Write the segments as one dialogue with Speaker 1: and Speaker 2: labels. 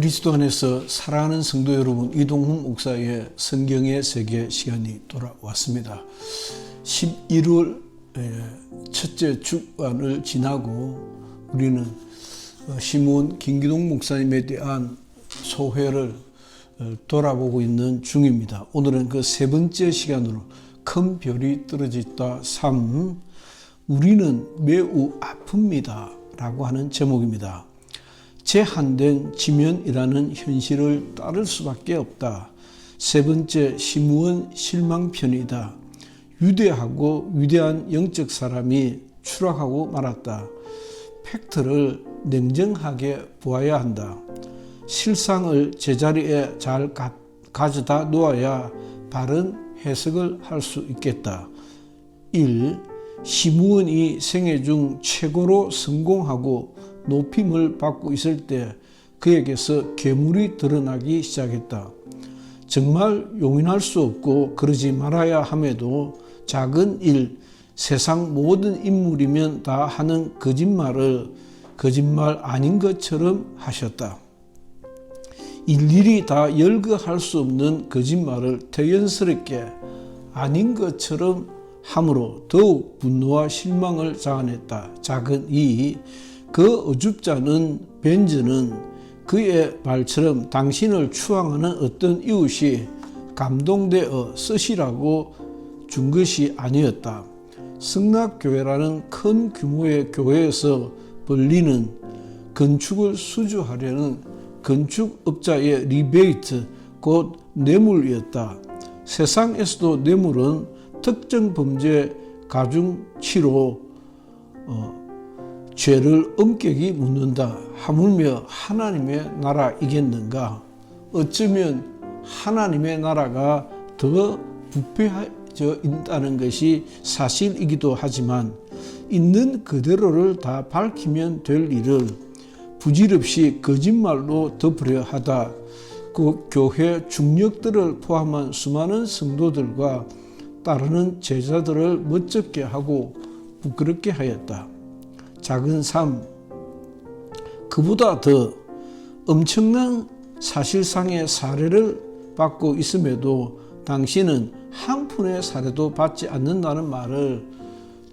Speaker 1: 그리스도 안에서 사랑하는 성도 여러분, 이동훈 목사의 성경의 세계 시간이 돌아왔습니다. 11월 첫째 주간을 지나고 우리는 시몬 김기동 목사님에 대한 소회를 돌아보고 있는 중입니다. 오늘은 그 세 번째 시간으로 큰 별이 떨어졌다 3, 우리는 매우 아픕니다 라고 하는 제목입니다. 제한된 지면이라는 현실을 따를 수밖에 없다. 세 번째, 시므온 실망편이다. 위대하고 위대한 영적 사람이 추락하고 말았다. 팩트를 냉정하게 보아야 한다. 실상을 제자리에 잘 가져다 놓아야 바른 해석을 할 수 있겠다. 1. 시므온이 생애 중 최고로 성공하고 높임을 받고 있을 때 그에게서 괴물이 드러나기 시작했다. 정말 용인할 수 없고 그러지 말아야 함에도 작은 일, 세상 모든 인물이면 다 하는 거짓말을 거짓말 아닌 것처럼 하셨다. 일일이 다 열거할 수 없는 거짓말을 태연스럽게 아닌 것처럼 함으로 더욱 분노와 실망을 자아냈다. 작은 이, 그 어줍잖은 벤저는 그의 말처럼 당신을 추앙하는 어떤 이웃이 감동되어 쓰시라고 준 것이 아니었다. 성락교회라는 큰 규모의 교회에서 벌리는 건축을 수주하려는 건축업자의 리베이트, 곧 뇌물이었다. 세상에서도 뇌물은 특정 범죄 가중치로 죄를 엄격히 묻는다. 하물며 하나님의 나라이겠는가? 어쩌면 하나님의 나라가 더 부패해져 있다는 것이 사실이기도 하지만 있는 그대로를 다 밝히면 될 일을 부질없이 거짓말로 덮으려 하다 그 교회 중력들을 포함한 수많은 성도들과 따르는 제자들을 멋쩍게 하고 부끄럽게 하였다. 작은 3, 그보다 더 엄청난 사실상의 사례를 받고 있음에도 당신은 한 푼의 사례도 받지 않는다는 말을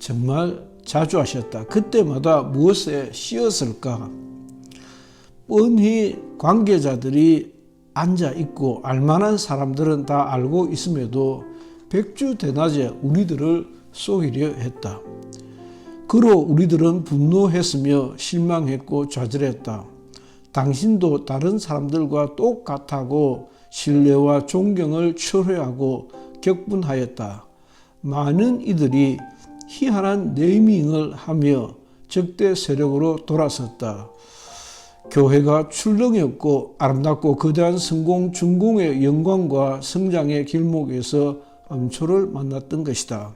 Speaker 1: 정말 자주 하셨다. 그때마다 무엇에 씌었을까? 뻔히 관계자들이 앉아있고 알만한 사람들은 다 알고 있음에도 백주대낮에 우리들을 속이려 했다. 그로 우리들은 분노했으며 실망했고 좌절했다. 당신도 다른 사람들과 똑같다고 신뢰와 존경을 철회하고 격분하였다. 많은 이들이 희한한 네이밍을 하며 적대 세력으로 돌아섰다. 교회가 출렁였고 아름답고 거대한 성공 중공의 영광과 성장의 길목에서 암초를 만났던 것이다.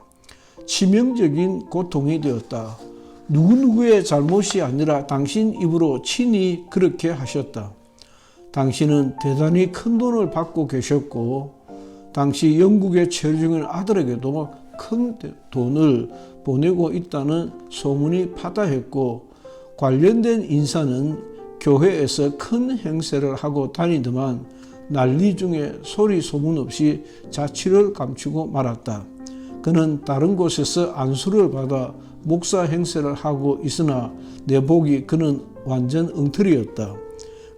Speaker 1: 치명적인 고통이 되었다. 누구누구의 잘못이 아니라 당신 입으로 친히 그렇게 하셨다. 당신은 대단히 큰 돈을 받고 계셨고 당시 영국의 체류 중인 아들에게도 큰 돈을 보내고 있다는 소문이 파다했고 관련된 인사는 교회에서 큰 행세를 하고 다니더만 난리 중에 소리 소문 없이 자취를 감추고 말았다. 그는 다른 곳에서 안수를 받아 목사 행세를 하고 있으나 내 보기 그는 완전 엉터리였다.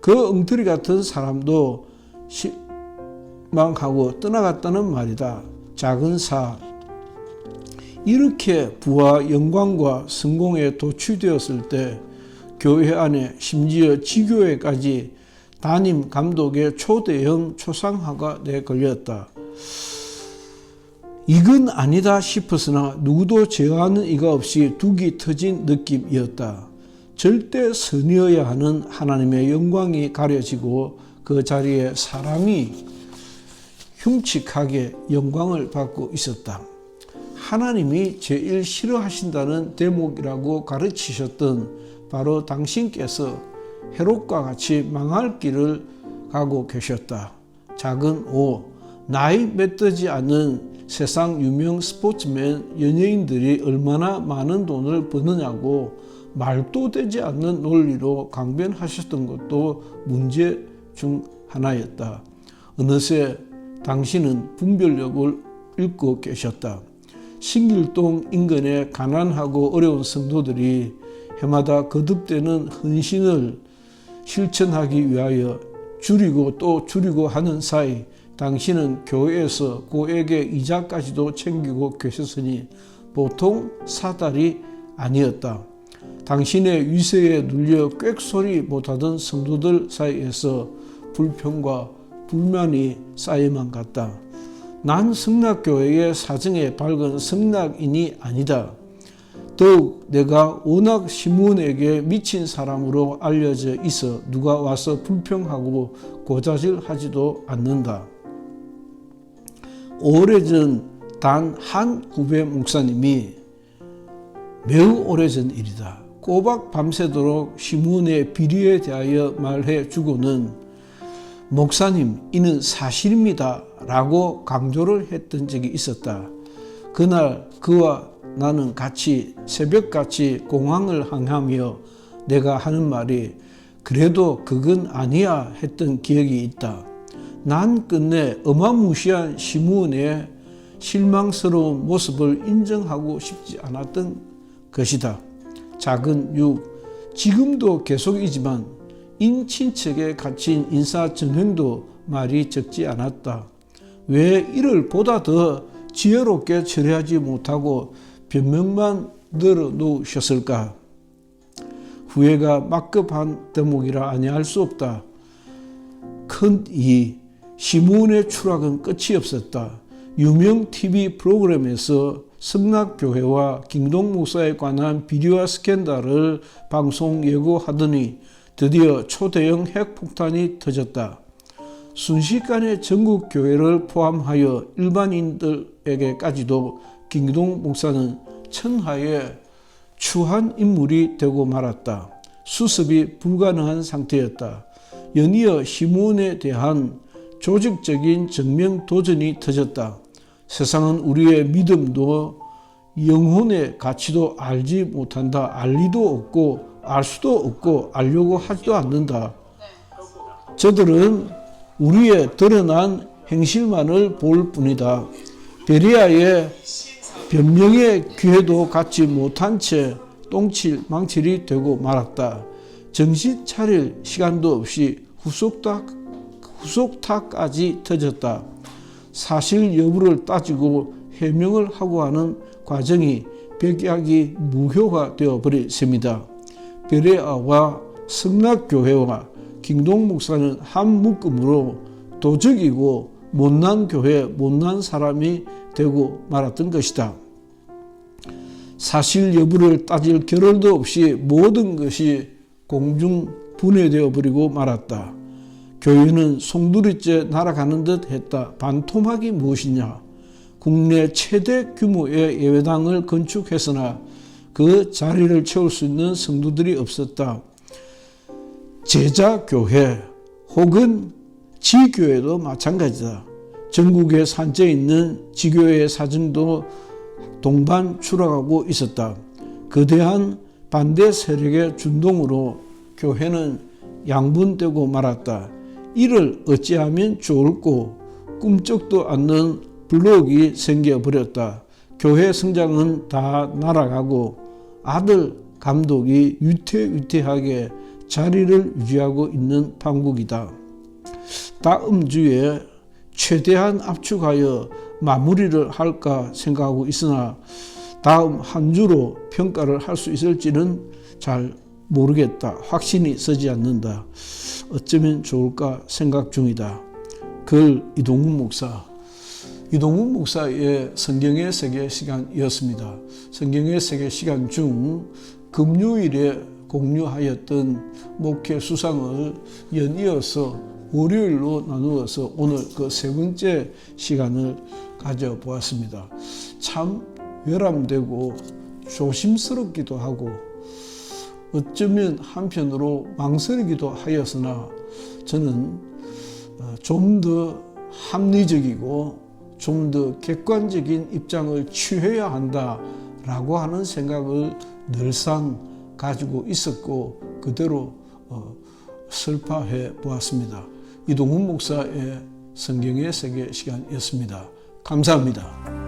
Speaker 1: 그 엉터리 같은 사람도 실망하고 떠나갔다는 말이다. 작은 4, 이렇게 부와 영광과 성공에 도취되었을 때 교회 안에 심지어 지교회까지 담임 감독의 초대형 초상화가 내걸렸다. 이건 아니다 싶었으나 누구도 제어하는 이가 없이 둑이 터진 느낌이었다. 절대 선이어야 하는 하나님의 영광이 가려지고 그 자리에 사람이 흉측하게 영광을 받고 있었다. 하나님이 제일 싫어하신다는 대목이라고 가르치셨던 바로 당신께서 헤롯과 같이 망할 길을 가고 계셨다. 작은 5, 나이 맺지 않는 세상 유명 스포츠맨, 연예인들이 얼마나 많은 돈을 버느냐고 말도 되지 않는 논리로 강변하셨던 것도 문제 중 하나였다. 어느새 당신은 분별력을 잃고 계셨다. 신길동 인근의 가난하고 어려운 성도들이 해마다 거듭되는 헌신을 실천하기 위하여 줄이고 또 줄이고 하는 사이 당신은 교회에서 고액의 이자까지도 챙기고 계셨으니 보통 사달이 아니었다. 당신의 위세에 눌려 꽥소리 못하던 성도들 사이에서 불평과 불만이 쌓여만 갔다. 난 성락교회의 사정에 밝은 성락인이 아니다. 더욱 내가 워낙 시몬에게 미친 사람으로 알려져 있어 누가 와서 불평하고 고자질하지도 않는다. 오래전 단 한 후배 목사님이 매우 오래전 일이다. 꼬박 밤새도록 시몬의 비리에 대하여 말해 주고는 목사님, 이는 사실입니다 라고 강조를 했던 적이 있었다. 그날 그와 나는 같이 새벽같이 공항을 향하며 내가 하는 말이 그래도 그건 아니야 했던 기억이 있다. 난 끝내 어마무시한 시몬의 실망스러운 모습을 인정하고 싶지 않았던 것이다. 작은 육, 지금도 계속이지만 인친척에 갇힌 인사정횡도 말이 적지 않았다. 왜 이를 보다 더 지혜롭게 처리하지 못하고 변명만 늘어놓으셨을까? 후회가 막급한 대목이라 아니할 수 없다. 큰 이 시몬의 추락은 끝이 없었다. 유명 TV 프로그램에서 성락교회와 김동 목사에 관한 비리와 스캔들을 방송 예고하더니 드디어 초대형 핵폭탄이 터졌다. 순식간에 전국 교회를 포함하여 일반인들에게까지도 김동 목사는 천하의 추한 인물이 되고 말았다. 수습이 불가능한 상태였다. 연이어 시몬에 대한 조직적인 정면 도전이 터졌다. 세상은 우리의 믿음도 영혼의 가치도 알지 못한다. 알 리도 없고 알 수도 없고 알려고 하지도 않는다. 저들은 우리의 드러난 행실만을 볼 뿐이다. 베레아의 변명의 기회도 갖지 못한 채 똥칠 망칠이 되고 말았다. 정신 차릴 시간도 없이 후속타까지 터졌다. 사실 여부를 따지고 해명을 하고 하는 과정이 백약이 무효가 되어버렸습니다. 베레아와 성락교회와 김동 목사는 한 묶음으로 도적이고 못난 교회, 못난 사람이 되고 말았던 것이다. 사실 여부를 따질 겨를도 없이 모든 것이 공중 분해되어 버리고 말았다. 교회는 송두리째 날아가는 듯 했다. 반토막이 무엇이냐? 국내 최대 규모의 예배당을 건축했으나 그 자리를 채울 수 있는 성도들이 없었다. 제자교회 혹은 지교회도 마찬가지다. 전국에 산재해 있는 지교회의 사정도 동반 추락하고 있었다. 거대한 반대 세력의 준동으로 교회는 양분되고 말았다. 이를 어찌하면 좋을꼬 꿈쩍도 않는 블록이 생겨버렸다. 교회 성장은 다 날아가고 아들 감독이 위태위태하게 자리를 유지하고 있는 판국이다. 다음 주에 최대한 압축하여 마무리를 할까 생각하고 있으나 다음 한 주로 평가를 할 수 있을지는 잘 모르겠다. 확신이 서지 않는다. 어쩌면 좋을까 생각 중이다. 글 이동국 목사. 이동국 목사의 성경의 세계 시간이었습니다. 성경의 세계 시간 중 금요일에 공유하였던 목회 수상을 연이어서 월요일로 나누어서 오늘 그 세 번째 시간을 가져보았습니다. 참 외람되고 조심스럽기도 하고 어쩌면 한편으로 망설이기도 하였으나 저는 좀 더 합리적이고 좀 더 객관적인 입장을 취해야 한다라고 하는 생각을 늘상 가지고 있었고 그대로 설파해 보았습니다. 이동훈 목사의 성경의 세계 시간이었습니다. 감사합니다.